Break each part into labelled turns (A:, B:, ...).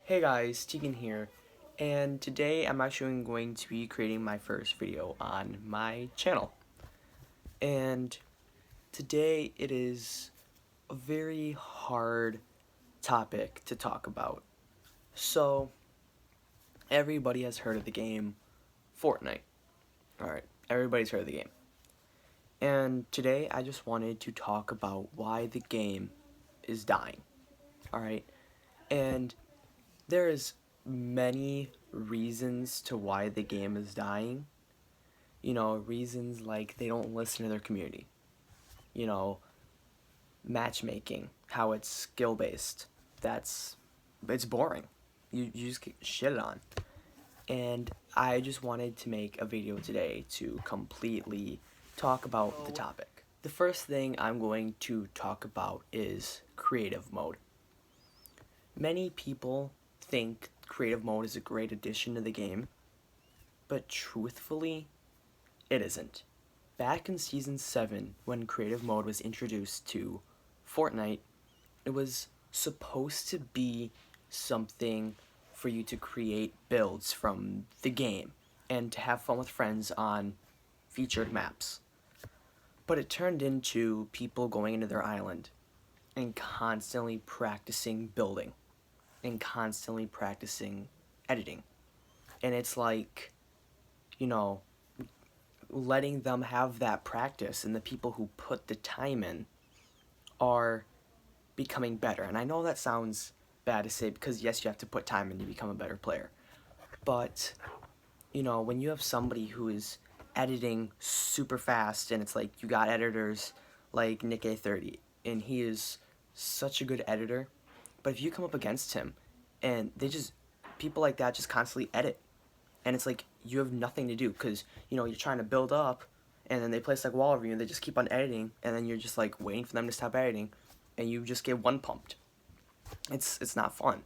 A: Hey guys, Tegan here, and today I'm actually going to be creating my first video on my channel. And today it is a very hard topic to talk about. So, everybody has heard of the game Fortnite. Alright, everybody's heard of the game. And today I just wanted to talk about why the game is dying. Alright, and there is many reasons to why the game is dying. Reasons like they don't listen to their community. You know, matchmaking, how it's skill based. It's boring. You just get shitted on. And I just wanted to make a video today to completely talk about the topic. The first thing I'm going to talk about is creative mode. Many people think creative mode is a great addition to the game, but truthfully, it isn't. Back in Season 7, when creative mode was introduced to Fortnite, it was supposed to be something for you to create builds from the game and to have fun with friends on featured maps. But it turned into people going into their island and constantly practicing building and constantly practicing editing. And it's like, you know, letting them have that practice, and the people who put the time in are becoming better. And I know that sounds bad to say because yes, you have to put time in to become a better player. But, when you have somebody who is editing super fast, and it's like you got editors like Nick A30, and he is such a good editor, but if you come up against him and people like that just constantly edit, and it's like you have nothing to do because you're trying to build up, and then they place like wall over you and they just keep on editing, and then you're just like waiting for them to stop editing, and you just get one pumped. It's not fun.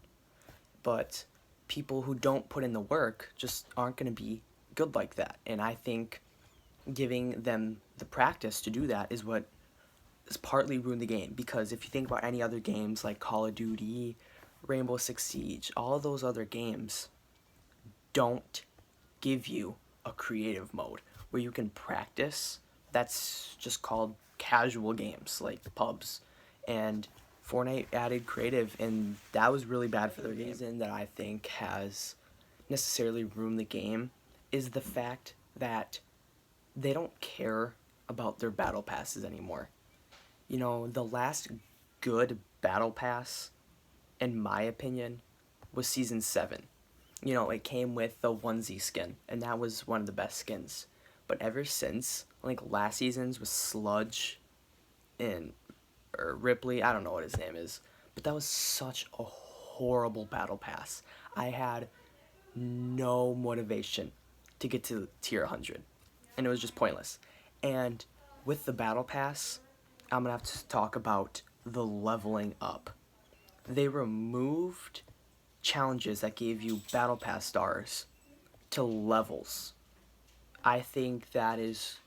A: But people who don't put in the work just aren't going to be good like that, and I think giving them the practice to do that is what has partly ruined the game. Because if you think about any other games like Call of Duty, Rainbow Six Siege, all of those other games don't give you a creative mode where you can practice. That's just called casual games like pubs. And Fortnite added creative, and that was really bad for their game. The reason that I think has necessarily ruined the game is the fact that they don't care about their battle passes anymore. The last good battle pass, in my opinion, was Season 7. It came with the onesie skin, and that was one of the best skins. But ever since, like last season's was Sludge and or Ripley, I don't know what his name is, but that was such a horrible battle pass. I had no motivation to get to tier 100, and it was just pointless. And with the battle pass, I'm gonna have to talk about the leveling up. They removed challenges that gave you battle pass stars to levels. I think that is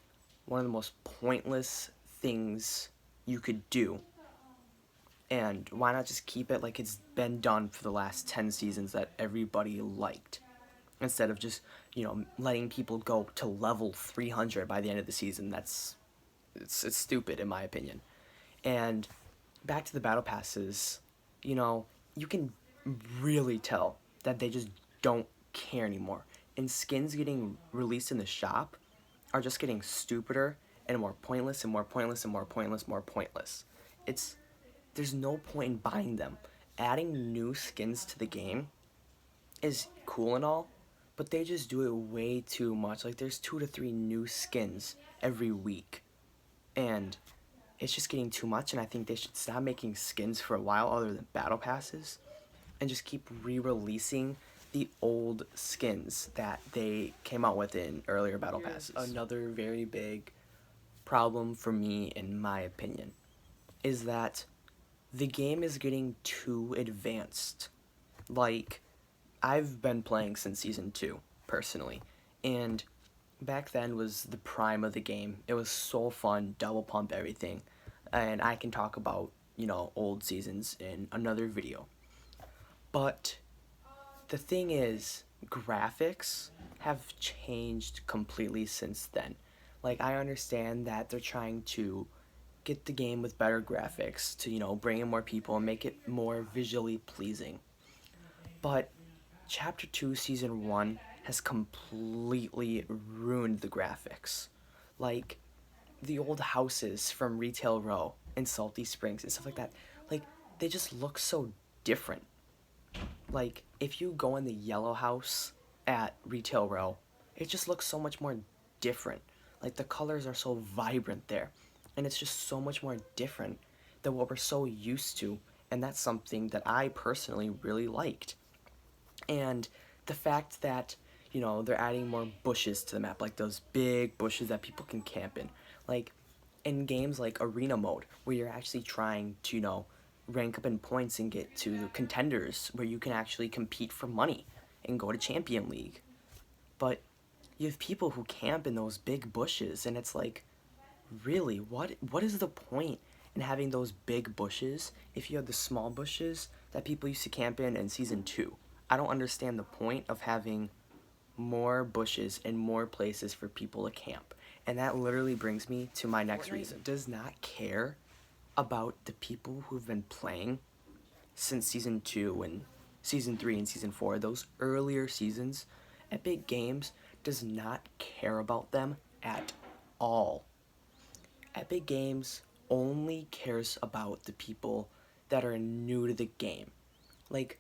A: one of the most pointless things you could do. And why not just keep it like it's been done for the last 10 seasons that everybody liked, instead of just letting people go to level 300 by the end of the season. It's stupid in my opinion. And back to the battle passes, you can really tell that they just don't care anymore. And skins getting released in the shop are just getting stupider and more pointless and more pointless and more pointless, more pointless. There's no point in buying them. Adding new skins to the game is cool and all, but they just do it way too much. Like, there's 2 to 3 new skins every week, and it's just getting too much. And I think they should stop making skins for a while other than battle passes, and just keep re-releasing the old skins that they came out with in earlier battle passes. Another very big problem for me, in my opinion, is that the game is getting too advanced. Like, I've been playing since Season 2, personally, and back then was the prime of the game. It was so fun, double pump everything, and I can talk about, old seasons in another video. But the thing is, graphics have changed completely since then. Like, I understand that they're trying to get the game with better graphics to, bring in more people and make it more visually pleasing. But Chapter 2, Season 1 has completely ruined the graphics. Like, the old houses from Retail Row and Salty Springs and stuff like that, like, they just look so different. Like, if you go in the yellow house at Retail Row, it just looks so much more different. Like, the colors are so vibrant there, and it's just so much more different than what we're so used to, and that's something that I personally really liked. And the fact that, they're adding more bushes to the map, like those big bushes that people can camp in. Like, in games like Arena Mode, where you're actually trying to, rank up in points and get to the contenders, where you can actually compete for money and go to Champion League. But you have people who camp in those big bushes, and it's like, really, what is the point in having those big bushes if you have the small bushes that people used to camp in Season 2? I don't understand the point of having more bushes and more places for people to camp. And that literally brings me to my next reason. Does not care about the people who've been playing since Season 2 and Season 3 and Season 4, those earlier seasons. Epic Games does not care about them at all. Epic Games only cares about the people that are new to the game. Like,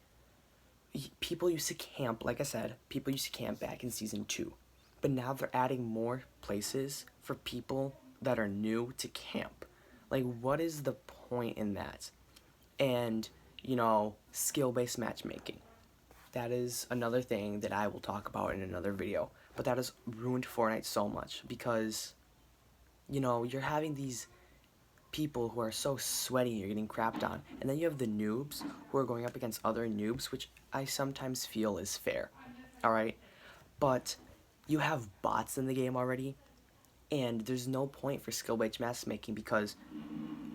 A: people used to camp, like I said, people used to camp back in Season 2. But now they're adding more places for people that are new to camp. Like, what is the point in that? And, skill-based matchmaking. That is another thing that I will talk about in another video. But that has ruined Fortnite so much because, you're having these people who are so sweaty, you're getting crapped on. And then you have the noobs who are going up against other noobs, which I sometimes feel is fair. Alright? But you have bots in the game already, and there's no point for skill-based matchmaking because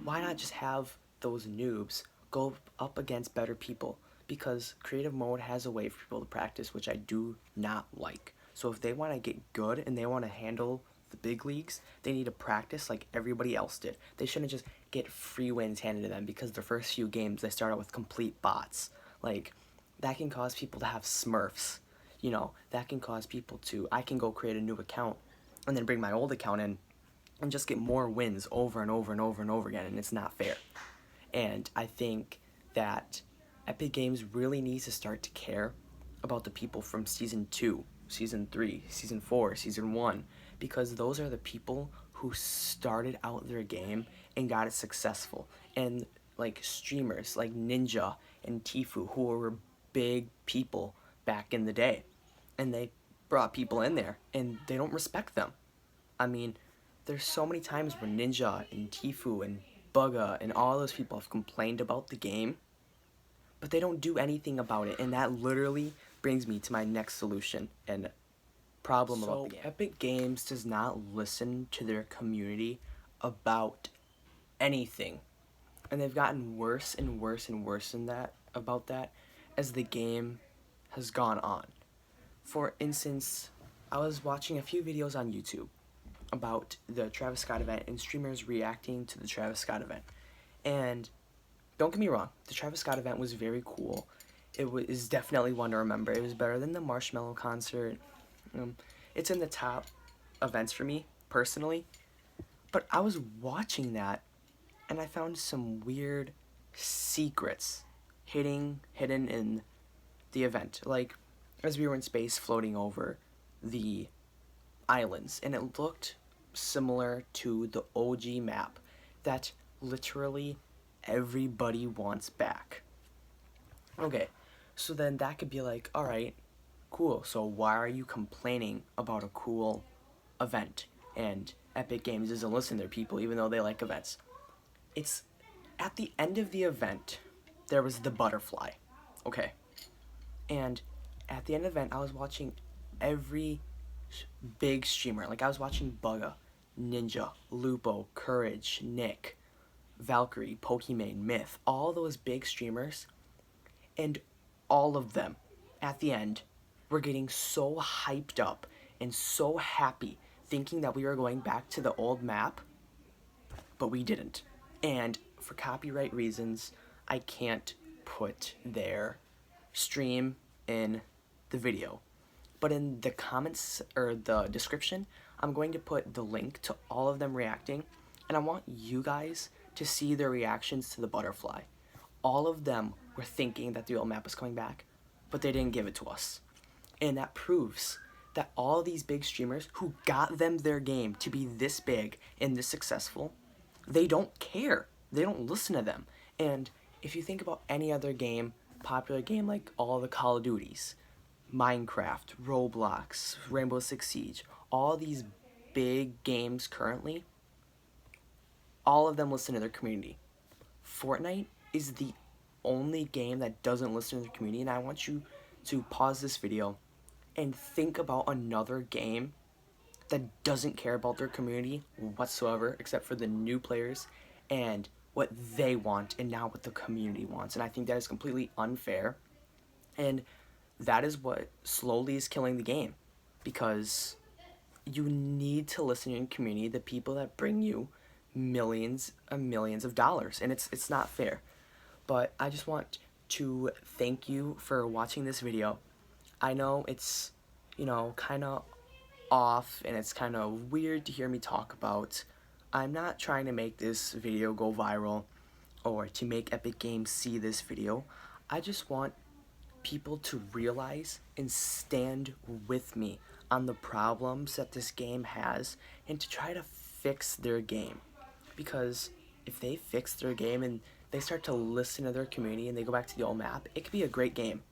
A: why not just have those noobs go up against better people? Because creative mode has a way for people to practice, which I do not like. So if they want to get good and they want to handle the big leagues, they need to practice like everybody else did. They shouldn't just get free wins handed to them because the first few games they start out with complete bots. Like, that can cause people to have smurfs. That can cause people to, I can go create a new account and then bring my old account in and just get more wins over and over and over and over again, and it's not fair. And I think that Epic Games really needs to start to care about the people from Season 2, Season 3, Season 4, Season 1, because those are the people who started out their game and got it successful. And like streamers like Ninja and Tifu, who were big people back in the day, and they brought people in there and they don't respect them. I mean, there's so many times where Ninja and Tifu and Bugga and all those people have complained about the game, but they don't do anything about it, and that literally brings me to my next solution and problem about the game. Epic Games does not listen to their community about anything, and they've gotten worse and worse and worse about that as the game has gone on. For instance, I was watching a few videos on YouTube about the Travis Scott event and streamers reacting to the Travis Scott event. And don't get me wrong, the Travis Scott event was very cool. It is definitely one to remember. It was better than the Marshmello concert. It's in the top events for me, personally. But I was watching that, and I found some weird secrets hidden in the event. Like, as we were in space floating over the islands, and it looked similar to the OG map that literally everybody wants back. Okay, so then that could be like, alright, cool, so why are you complaining about a cool event? And Epic Games doesn't listen to their people even though they like events. It's at the end of the event, there was the butterfly. Okay. And at the end of the event, I was watching every big streamer. Like, I was watching Bugga, Ninja, Lupo, Courage, Nick, Valkyrie, Pokimane, Myth, all those big streamers, and all of them at the end, we're getting so hyped up and so happy thinking that we were going back to the old map, but we didn't. And for copyright reasons, I can't put their stream in the video. But in the comments or the description, I'm going to put the link to all of them reacting, and I want you guys to see their reactions to the butterfly. All of them were thinking that the old map was coming back, but they didn't give it to us. And that proves that all these big streamers who got them their game to be this big and this successful, they don't care. They don't listen to them. And if you think about any other game, popular game like all the Call of Duties, Minecraft, Roblox, Rainbow Six Siege, all these big games currently, all of them listen to their community. Fortnite is the only game that doesn't listen to their community, and I want you to pause this video and think about another game that doesn't care about their community whatsoever, except for the new players and what they want and now what the community wants. And I think that is completely unfair, and that is what slowly is killing the game, because you need to listen to your community, the people that bring you millions and millions of dollars, and it's not fair. But I just want to thank you for watching this video. I know it's, kind of off and it's kind of weird to hear me talk about. I'm not trying to make this video go viral or to make Epic Games see this video. I just want people to realize and stand with me on the problems that this game has and to try to fix their game. Because if they fix their game and they start to listen to their community and they go back to the old map, it could be a great game.